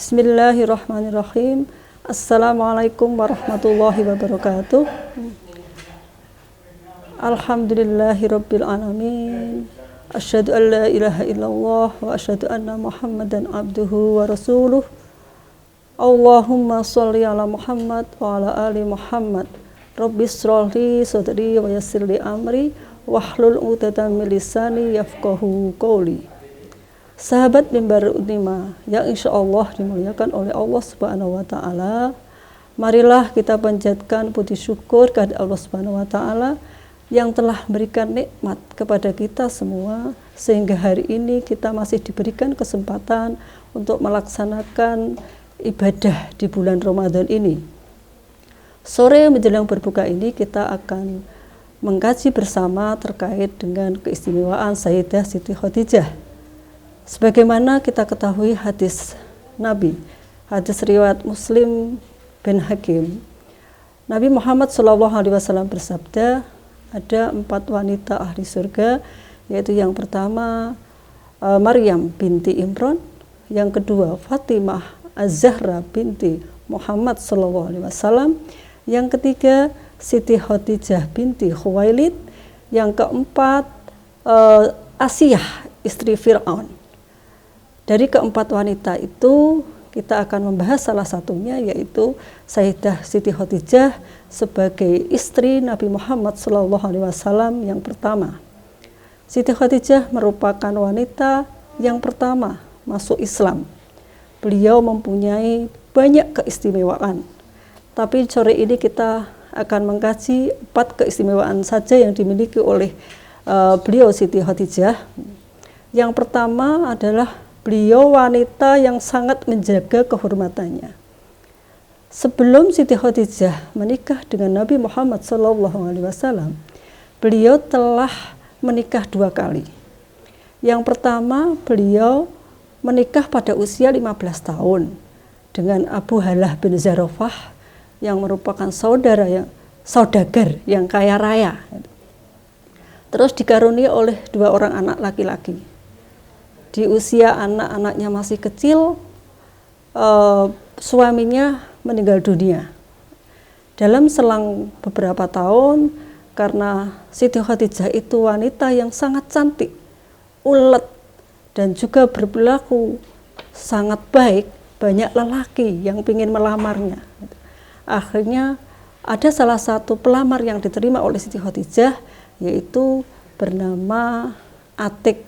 Bismillahirrahmanirrahim. Assalamualaikum warahmatullahi wabarakatuh. Alhamdulillahirabbil alamin. Asyhadu an la ilaha illallah wa asyhadu anna Muhammadan abduhu wa rasuluh. Allahumma shalli ala Muhammad wa ala ali Muhammad. Rabbis shrah li sadri wa yassir li amri wahlul 'uqdatam min lisani yafqahu qawli. Sahabat mimbar Unima yang insya Allah dimuliakan oleh Allah Subhanahu wa Ta'ala, marilah kita panjatkan puji syukur kepada Allah Subhanahu wa Ta'ala yang telah memberikan nikmat kepada kita semua, sehingga hari ini kita masih diberikan kesempatan untuk melaksanakan ibadah di bulan Ramadan ini. Sore menjelang berbuka ini kita akan mengkaji bersama terkait dengan keistimewaan Sayyidah Siti Khadijah. Sebagaimana kita ketahui hadis Nabi, hadis riwayat Muslim bin Hakim, Nabi Muhammad SAW bersabda, ada 4 wanita ahli surga, yaitu yang pertama Maryam binti Imran, yang kedua Fatimah Az-Zahra binti Muhammad SAW, yang ketiga Siti Khadijah binti Khuwailid, yang keempat Asiyah istri Fir'aun. Dari keempat wanita itu kita akan membahas salah satunya, yaitu Sayyidah Siti Khadijah sebagai istri Nabi Muhammad SAW yang pertama. Siti Khadijah merupakan wanita yang pertama masuk Islam. Beliau mempunyai banyak keistimewaan, tapi sore ini kita akan mengkaji 4 keistimewaan saja yang dimiliki oleh beliau Siti Khadijah. Yang pertama adalah beliau wanita yang sangat menjaga kehormatannya. Sebelum Siti Khadijah menikah dengan Nabi Muhammad SAW, beliau telah menikah 2 kali. Yang pertama, beliau menikah pada usia 15 tahun dengan Abu Halah bin Zarafah yang merupakan saudagar yang kaya raya. Terus dikaruniai oleh 2 orang anak laki-laki. Di usia anak-anaknya masih kecil, suaminya meninggal dunia. Dalam selang beberapa tahun, karena Siti Khadijah itu wanita yang sangat cantik, ulet, dan juga berperilaku sangat baik, banyak lelaki yang ingin melamarnya. Akhirnya ada salah satu pelamar yang diterima oleh Siti Khadijah, yaitu bernama Atik.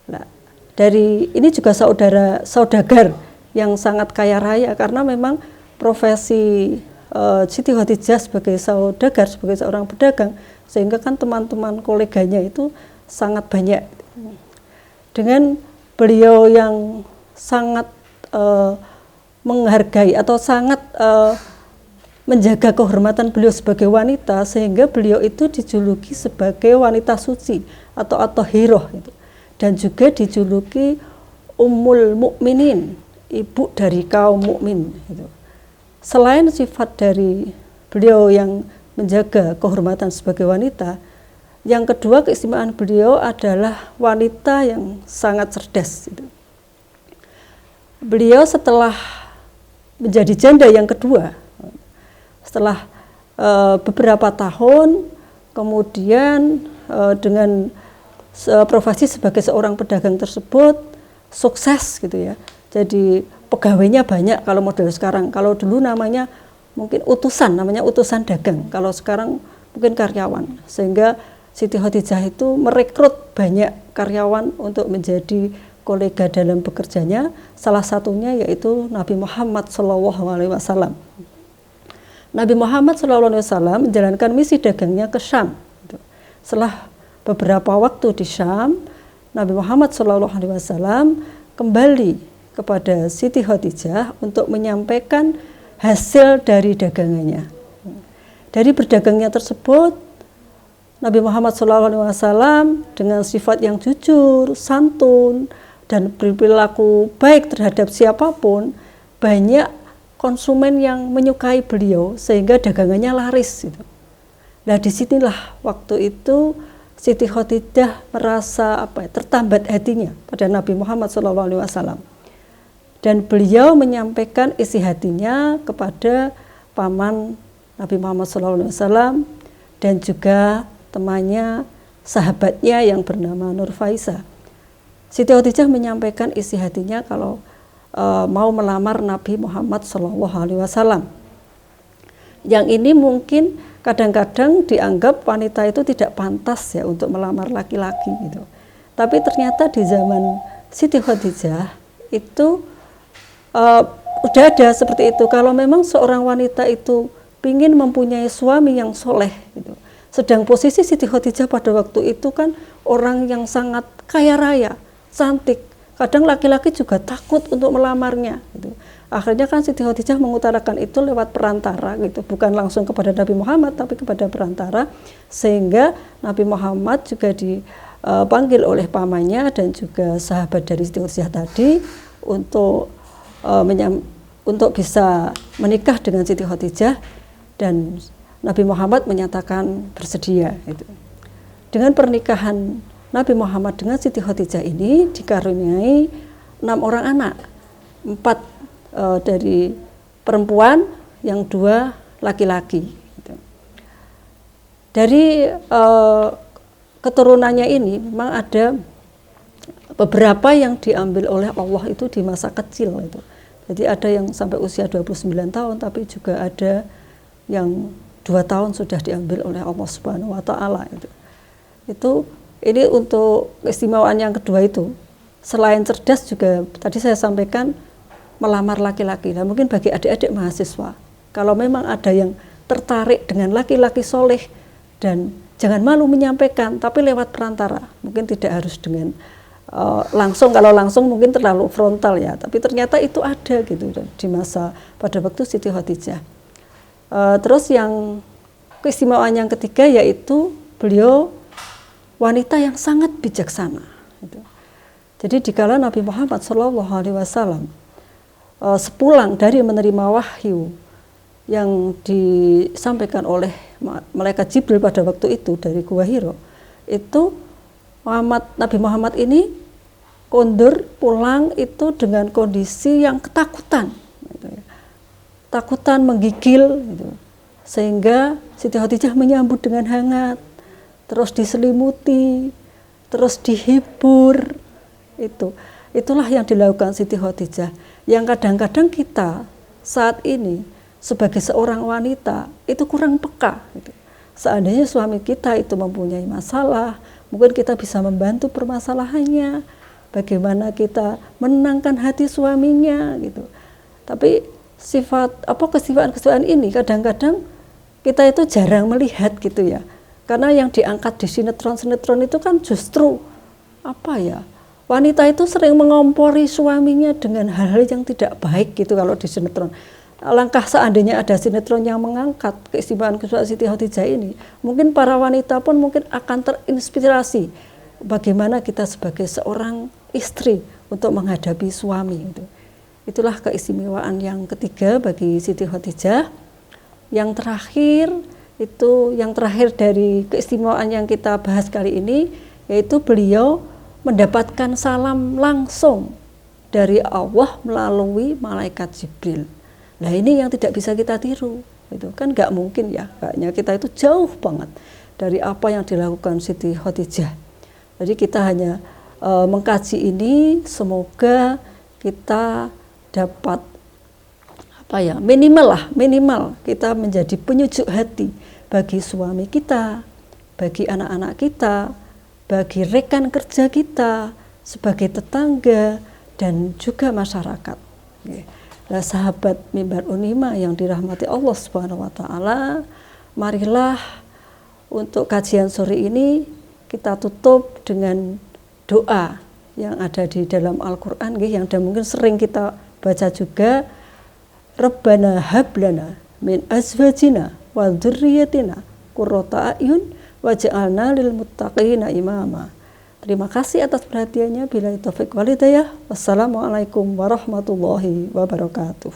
Nah, dari ini juga saudagar yang sangat kaya raya, karena memang profesi Siti Khadijah sebagai saudagar, sebagai seorang pedagang, sehingga kan teman-teman koleganya itu sangat banyak. Dengan beliau yang sangat menghargai atau sangat menjaga kehormatan beliau sebagai wanita, sehingga beliau itu dijuluki sebagai wanita suci atau At-Thahirah gitu. Dan juga dijuluki Ummul Mukminin, ibu dari kaum mukmin. Gitu. Selain sifat dari beliau yang menjaga kehormatan sebagai wanita, yang kedua keistimewaan beliau adalah wanita yang sangat cerdas. Gitu. Beliau setelah menjadi janda yang kedua, setelah beberapa tahun, kemudian dengan profesi sebagai seorang pedagang tersebut sukses gitu ya. Jadi pegawainya banyak kalau model sekarang. Kalau dulu namanya mungkin utusan, namanya utusan dagang. Kalau sekarang mungkin karyawan. Sehingga Siti Khadijah itu merekrut banyak karyawan untuk menjadi kolega dalam bekerjanya. Salah satunya yaitu Nabi Muhammad SAW. Nabi Muhammad SAW menjalankan misi dagangnya ke Syam. Setelah beberapa waktu di Syam, Nabi Muhammad SAW kembali kepada Siti Khadijah untuk menyampaikan hasil dari dagangannya. Dari berdagangnya tersebut, Nabi Muhammad SAW dengan sifat yang jujur, santun, dan berperilaku baik terhadap siapapun, banyak konsumen yang menyukai beliau sehingga dagangannya laris. Gitu. Nah, disinilah waktu itu Siti Khadijah merasa tertambat hatinya pada Nabi Muhammad SAW. Dan beliau menyampaikan isi hatinya kepada paman Nabi Muhammad SAW dan juga temannya, sahabatnya yang bernama Nur Faisah. Siti Khadijah menyampaikan isi hatinya kalau mau melamar Nabi Muhammad SAW. Yang ini mungkin kadang-kadang dianggap wanita itu tidak pantas ya untuk melamar laki-laki gitu. Tapi ternyata di zaman Siti Khadijah itu udah ada seperti itu. Kalau memang seorang wanita itu ingin mempunyai suami yang soleh gitu. Sedang posisi Siti Khadijah pada waktu itu kan orang yang sangat kaya raya, cantik. Kadang laki-laki juga takut untuk melamarnya gitu. Akhirnya kan Siti Khadijah mengutarakan itu lewat perantara gitu, bukan langsung kepada Nabi Muhammad tapi kepada perantara, sehingga Nabi Muhammad juga dipanggil oleh pamannya dan juga sahabat dari Siti Khadijah tadi untuk bisa menikah dengan Siti Khadijah, dan Nabi Muhammad menyatakan bersedia gitu. Dengan pernikahan Nabi Muhammad dengan Siti Khadijah ini dikaruniai 6 orang anak, 4 dari perempuan, yang 2 laki-laki. Gitu. Dari keturunannya ini memang ada beberapa yang diambil oleh Allah itu di masa kecil itu. Jadi ada yang sampai usia 29 tahun, tapi juga ada yang 2 tahun sudah diambil oleh Allah Subhanahu wa taala itu. Ini untuk keistimewaan yang kedua itu. Selain cerdas juga tadi saya sampaikan melamar laki-laki. Nah, mungkin bagi adik-adik mahasiswa, kalau memang ada yang tertarik dengan laki-laki soleh, dan jangan malu menyampaikan, tapi lewat perantara. Mungkin tidak harus dengan langsung, kalau langsung mungkin terlalu frontal ya. Tapi ternyata itu ada gitu di masa pada waktu Siti Khadijah. Terus yang keistimewaan yang ketiga yaitu beliau wanita yang sangat bijaksana. Gitu. Jadi dikala Nabi Muhammad SAW sepulang dari menerima wahyu yang disampaikan oleh malaikat Jibril pada waktu itu dari Gua Hiro, itu Nabi Muhammad ini kondur pulang itu dengan kondisi yang ketakutan, gitu ya. Takutan menggigil, gitu. Sehingga Siti Khadijah menyambut dengan hangat, terus diselimuti, terus dihibur. Itulah yang dilakukan Siti Khadijah, yang kadang-kadang kita saat ini sebagai seorang wanita itu kurang peka gitu. Seandainya suami kita itu mempunyai masalah, mungkin kita bisa membantu permasalahannya, bagaimana kita menenangkan hati suaminya gitu. Tapi keistimewaan ini kadang-kadang kita itu jarang melihat gitu ya. Karena yang diangkat di sinetron-sinetron itu kan justru wanita itu sering mengompori suaminya dengan hal-hal yang tidak baik gitu kalau di sinetron. Alangkah seandainya ada sinetron yang mengangkat keistimewaan Siti Khadijah ini, mungkin para wanita pun mungkin akan terinspirasi bagaimana kita sebagai seorang istri untuk menghadapi suami itu. Itulah keistimewaan yang ketiga bagi Siti Khadijah. Yang terakhir dari keistimewaan yang kita bahas kali ini, yaitu beliau mendapatkan salam langsung dari Allah melalui malaikat Jibril. Nah, ini yang tidak bisa kita tiru, itu kan nggak mungkin ya, kayaknya kita itu jauh banget dari apa yang dilakukan Siti Khadijah. Jadi kita hanya mengkaji ini, semoga kita dapat minimal kita menjadi penyejuk hati bagi suami kita, bagi anak-anak kita, bagi rekan kerja kita, sebagai tetangga, dan juga masyarakat. Nah, sahabat Mimbar Unima yang dirahmati Allah Subhanahu wa taala, marilah untuk kajian sore ini kita tutup dengan doa yang ada di dalam Al-Qur'an yang mungkin sering kita baca juga. Rabbana hablana min azwajina wa dzurriyyatina qurrata a'yun waj'alna lil muttaqina imama. Terima kasih atas perhatiannya. Billahi taufik wal hidayah. Wassalamualaikum warahmatullahi wabarakatuh.